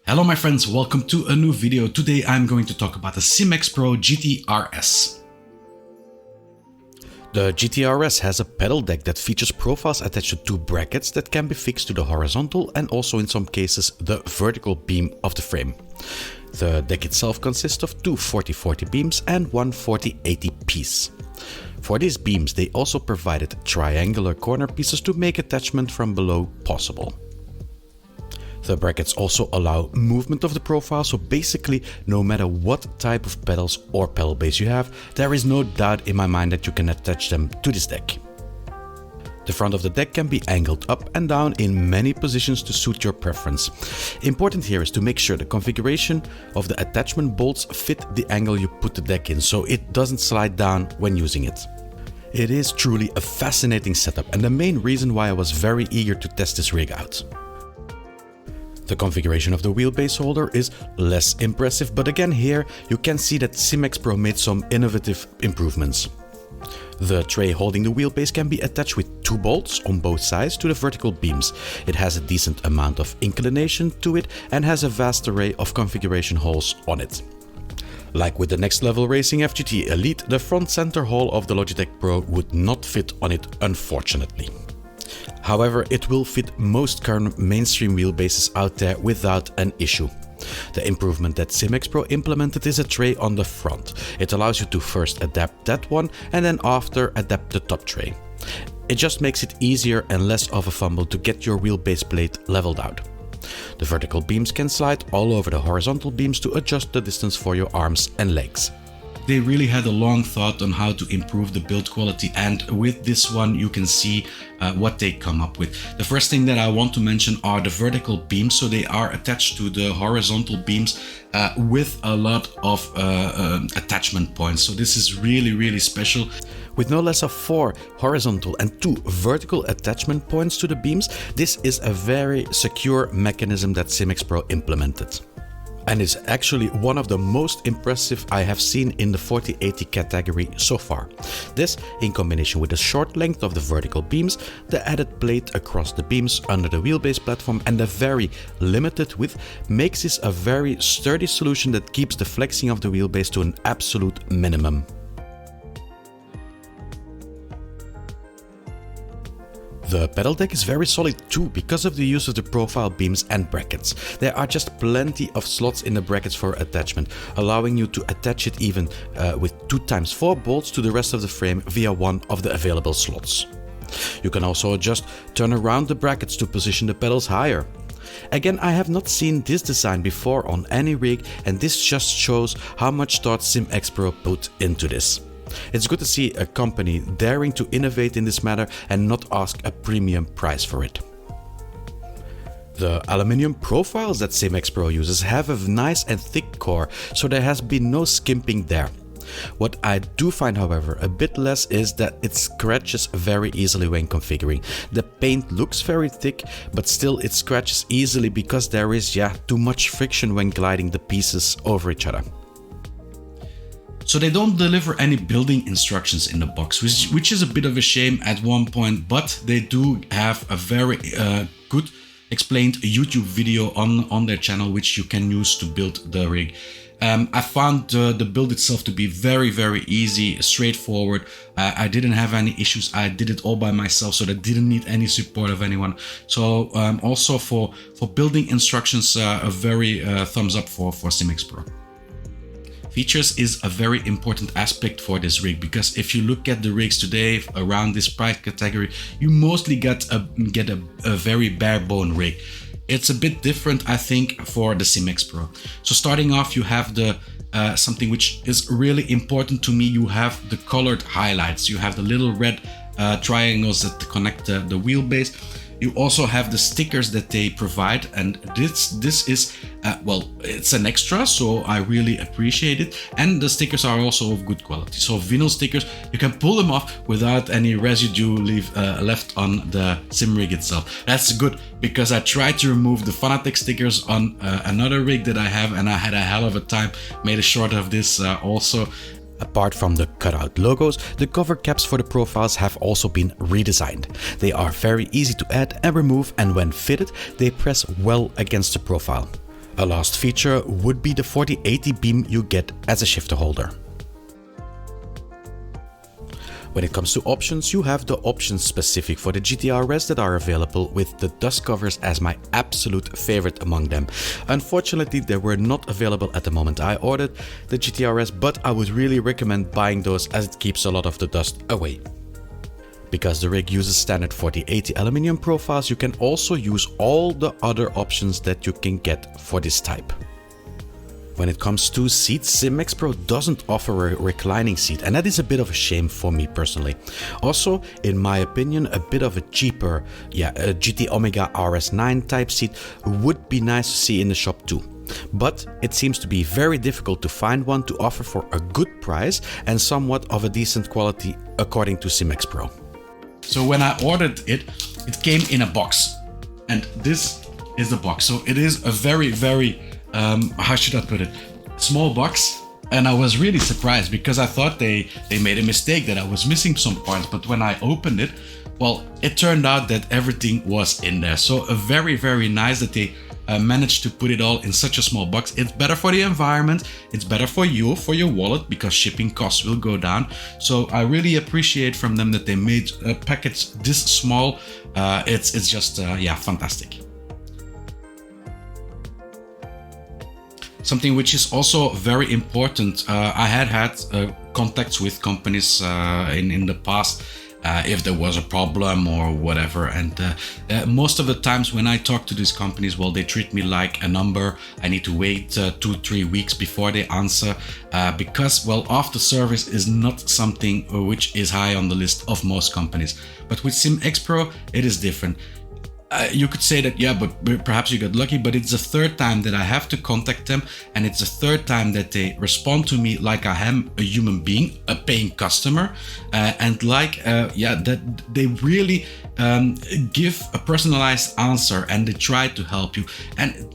Hello my friends, welcome to a new video. Today I'm going to talk about the SimXpro GT-RS. The GT-RS has a pedal deck that features profiles attached to two brackets that can be fixed to the horizontal and also in some cases the vertical beam of the frame. The deck itself consists of two 40-40 beams and one 40-80 piece. For these beams they also provided triangular corner pieces to make attachment from below possible. The brackets also allow movement of the profile, so basically no matter what type of pedals or pedal base you have, there is no doubt in my mind that you can attach them to this deck. The front of the deck can be angled up and down in many positions to suit your preference. Important here is to make sure the configuration of the attachment bolts fit the angle you put the deck in, so it doesn't slide down when using it. It is truly a fascinating setup and the main reason why I was very eager to test this rig out. The configuration of the wheelbase holder is less impressive, but again here you can see that SimXpro made some innovative improvements. The tray holding the wheelbase can be attached with two bolts on both sides to the vertical beams. It has a decent amount of inclination to it and has a vast array of configuration holes on it. Like with the next level racing FGT Elite, the front center hole of the Logitech Pro would not fit on it, unfortunately. However, it will fit most current mainstream wheelbases out there without an issue. The improvement that SimXpro implemented is a tray on the front. It allows you to first adapt that one and then after adapt the top tray. It just makes it easier and less of a fumble to get your wheelbase plate leveled out. The vertical beams can slide all over the horizontal beams to adjust the distance for your arms and legs. They really had a long thought on how to improve the build quality, and with this one you can see what they come up with. The first thing that I want to mention are the vertical beams. So they are attached to the horizontal beams with a lot of attachment points. So this is really special. With no less of 4 horizontal and 2 vertical attachment points to the beams, this is a very secure mechanism that SimXpro implemented. And is actually one of the most impressive I have seen in the 40-80 category so far. This, in combination with the short length of the vertical beams, the added plate across the beams under the wheelbase platform and the very limited width, makes this a very sturdy solution that keeps the flexing of the wheelbase to an absolute minimum. The pedal deck is very solid too because of the use of the profile beams and brackets. There are just plenty of slots in the brackets for attachment, allowing you to attach it even with 2x4 bolts to the rest of the frame via one of the available slots. You can also just turn around the brackets to position the pedals higher. Again, I have not seen this design before on any rig, and this just shows how much thought SimXpro put into this. It's good to see a company daring to innovate in this matter and not ask a premium price for it. The aluminium profiles that SimXpro uses have a nice and thick core, so there has been no skimping there. What I do find, however, a bit less is that it scratches very easily when configuring. The paint looks very thick, but still it scratches easily because there is too much friction when gliding the pieces over each other. So they don't deliver any building instructions in the box, which is a bit of a shame at one point, but they do have a very good explained YouTube video on their channel, which you can use to build the rig. I found the build itself to be very easy, straightforward. I didn't have any issues. I did it all by myself, so I didn't need any support of anyone. So also for building instructions, a very thumbs up for SimXpro. Features is a very important aspect for this rig, because if you look at the rigs today around this price category, you mostly get a very bare bone rig. It's a bit different, I think, for the SimXpro. So starting off, you have the something which is really important to me. You have the colored highlights. You have the little red triangles that connect the wheelbase. You also have the stickers that they provide, and this is well, it's an extra, so I really appreciate it. And the stickers are also of good quality. So vinyl stickers, you can pull them off without any residue left on the sim rig itself. That's good, because I tried to remove the Fanatec stickers on another rig that I have, and I had a hell of a time. Made a short of this also. Apart from the cutout logos, the cover caps for the profiles have also been redesigned. They are very easy to add and remove, and when fitted, they press well against the profile. A last feature would be the 4080 beam you get as a shifter holder. When it comes to options, you have the options specific for the GT-RS that are available, with the dust covers as my absolute favorite among them. Unfortunately, they were not available at the moment I ordered the GT-RS, but I would really recommend buying those as it keeps a lot of the dust away. Because the rig uses standard 4080 aluminum profiles, you can also use all the other options that you can get for this type. When it comes to seats, SimXpro doesn't offer a reclining seat, and that is a bit of a shame for me personally. Also, in my opinion, a bit of a cheaper, a GT Omega RS9 type seat would be nice to see in the shop too. But it seems to be very difficult to find one to offer for a good price and somewhat of a decent quality according to SimXpro. So when I ordered it, it came in a box, and this is the box. So it is a very how should I put it, small box, and I was really surprised because I thought they made a mistake, that I was missing some parts, but when I opened it, well, it turned out that everything was in there. So very nice that they managed to put it all in such a small box. It's better for the environment, it's better for you, for your wallet, because shipping costs will go down. So I really appreciate from them that they made a package this small. It's just fantastic. Something which is also very important, I had contacts with companies in the past if there was a problem or whatever, and most of the times when I talk to these companies, well, they treat me like a number. I need to wait 2-3 weeks before they answer because, well, after service is not something which is high on the list of most companies. But with SimXpro, it is different. You could say that, yeah, but perhaps you got lucky, but it's the third time that I have to contact them, and it's the third time that they respond to me like I am a human being, a paying customer, and that they really give a personalized answer, and they try to help you. And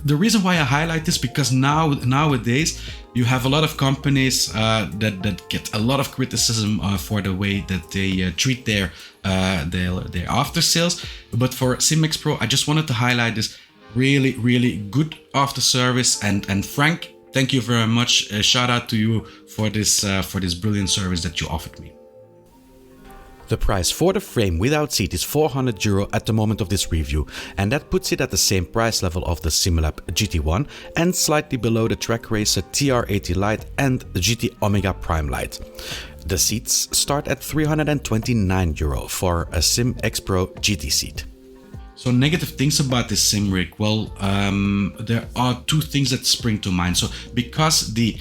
the reason why I highlight this, because nowadays you have a lot of companies that get a lot of criticism for the way that they treat their after sales. But for SimXpro, I just wanted to highlight this really good after service. And Frank, thank you very much. Shout out to you for this brilliant service that you offered me. The price for the frame without seat is €400 at the moment of this review, and that puts it at the same price level of the SimLab GT1 and slightly below the Track Racer TR80 Lite and the GT Omega Prime Lite. The seats start at €329 for a SimXpro GT seat. So negative things about this sim rig, well, there are two things that spring to mind. So because the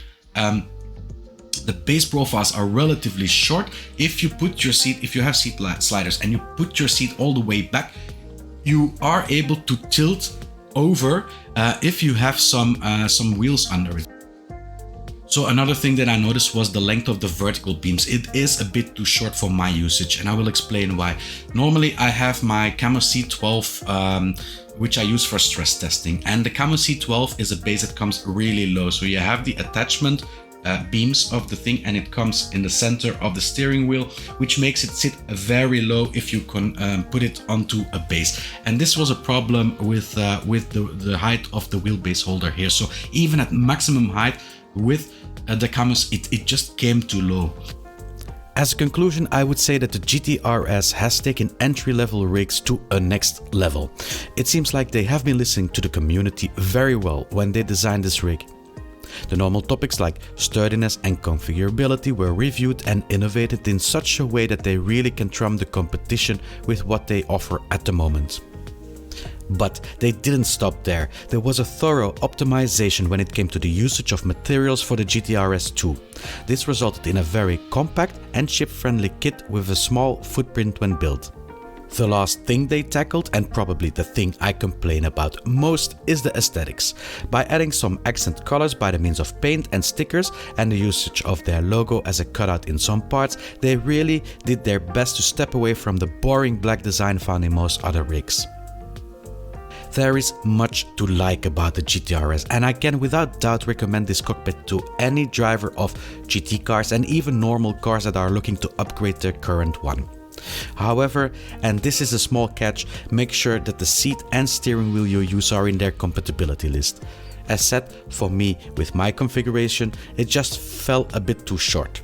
base profiles are relatively short, if you have seat sliders and you put your seat all the way back, you are able to tilt over if you have some wheels under it. So another thing that I noticed was the length of the vertical beams. It is a bit too short for my usage, and I will explain why. Normally I have my Camo C12 which I use for stress testing, and the Camo C12 is a base that comes really low. So you have the attachment beams of the thing, and it comes in the center of the steering wheel, which makes it sit very low if you can put it onto a base. And this was a problem with the height of the wheelbase holder here. So even at maximum height with the Camos, it just came too low. As a conclusion, I would say that the GT-RS has taken entry-level rigs to a next level. It seems like they have been listening to the community very well when they designed this rig. The normal topics like sturdiness and configurability were reviewed and innovated in such a way that they really can trump the competition with what they offer at the moment. But they didn't stop there. There was a thorough optimization when it came to the usage of materials for the GT-RS 2. This resulted in a very compact and ship-friendly kit with a small footprint when built. The last thing they tackled, and probably the thing I complain about most, is the aesthetics. By adding some accent colors by the means of paint and stickers and the usage of their logo as a cutout in some parts, they really did their best to step away from the boring black design found in most other rigs. There is much to like about the GT-RS, and I can without doubt recommend this cockpit to any driver of GT cars and even normal cars that are looking to upgrade their current one. However, and this is a small catch, make sure that the seat and steering wheel you use are in their compatibility list. As said, for me, with my configuration, it just fell a bit too short.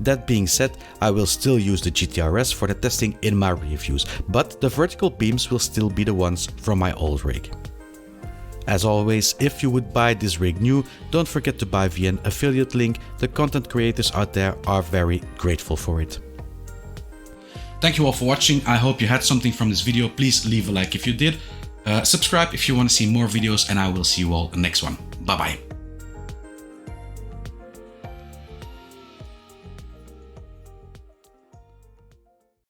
That being said, I will still use the GT-RS for the testing in my reviews, but the vertical beams will still be the ones from my old rig. As always, if you would buy this rig new, don't forget to buy via an affiliate link. The content creators out there are very grateful for it. Thank you all for watching. I hope you had something from this video. Please leave a like if you did. Subscribe if you want to see more videos, and I will see you all in the next one. Bye bye.